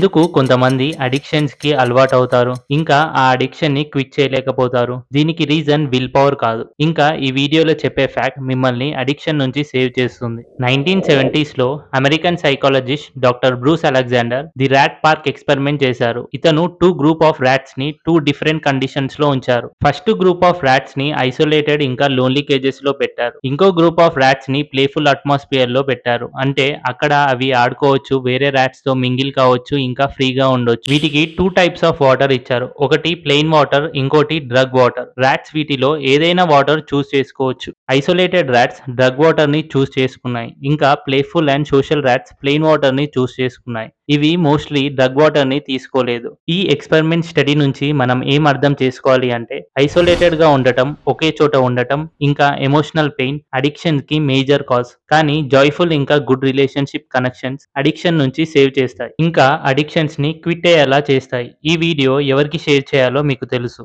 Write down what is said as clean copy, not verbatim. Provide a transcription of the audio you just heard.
ఎందుకు కొంతమంది అడిక్షన్స్‌కి అలవాటవుతారు. ఇంకా ఆ అడిక్షన్‌ని క్విట్ చేయలేకపోతారు. దీనికి రీజన్ విల్ పవర్ కాదు. ఇంకా ఈ వీడియోలో చెప్పే ఫ్యాక్ట్ మిమ్మల్ని అడిక్షన్ నుంచి సేవ్ చేస్తుంది. 1970స్‌లో American psychologist doctor Bruce Alexander the rat park experiment చేశారు. ఇతను 2 గ్రూప్ ఆఫ్ ర్యాట్స్‌ని 2 డిఫరెంట్ కండిషన్స్‌లో ఉంచారు. ఫస్ట్ గ్రూప్ ఆఫ్ ర్యాట్స్‌ని ఐసోలేటెడ్ ఇంకా లోన్లీ కేజెస్‌లో పెట్టారు. ఇంకో గ్రూప్ ఆఫ్ ర్యాట్స్‌ని ప్లేఫుల్ అట్మాస్ఫియర్‌లో పెట్టారు. అంటే అక్కడ అవి ఆడుకోవచ్చు, వేరే ర్యాట్స్‌తో మింగిల్ కావచ్చు, ఇంకా ఫ్రీగా ఉండొచ్చు. వీటికి 2 టైప్స్ ఆఫ్ వాటర్ ఇచ్చారు. ఒకటి ప్లెయిన్ వాటర్, ఇంకోటి డ్రగ్ వాటర్. ర్యాట్స్ వీటిలో ఏదైనా వాటర్ చూస్ చేసుకోవచ్చు. ఐసోలేటెడ్ ర్యాట్స్ డ్రగ్ వాటర్‌ని చూస్ చేసుకున్నాయి. ఇంకా playful and social rats plain వాటర్‌ని చూస్ చేసుకున్నాయి. ఇవి మోస్ట్‌లీ డ్రగ్ వాటర్‌ని తీసుకోలేదు. ఈ ఎక్స్‌పెరిమెంట్ స్టడీ నుంచి మనం ఏం అర్థం చేసుకోవాలి అంటే ఐసోలేటెడ్‌గా ఉండటం, ఒకే చోట ఉండటం, ఇంకా ఎమోషనల్ పెయిన్ అడిక్షన్‌కి మేజర్ కాజ్. కానీ జాయ్‌ఫుల్ ఇంకా గుడ్ రిలేషన్‌షిప్ కనెక్షన్స్ అడిక్షన్ నుంచి సేవ్ చేస్తాయి. ఇంకా అడిక్షన్స్‌ని క్విట్ అయ్యేలా చేస్తాయి. ఈ వీడియో ఎవరికి షేర్ చేయాలో మీకు తెలుసు.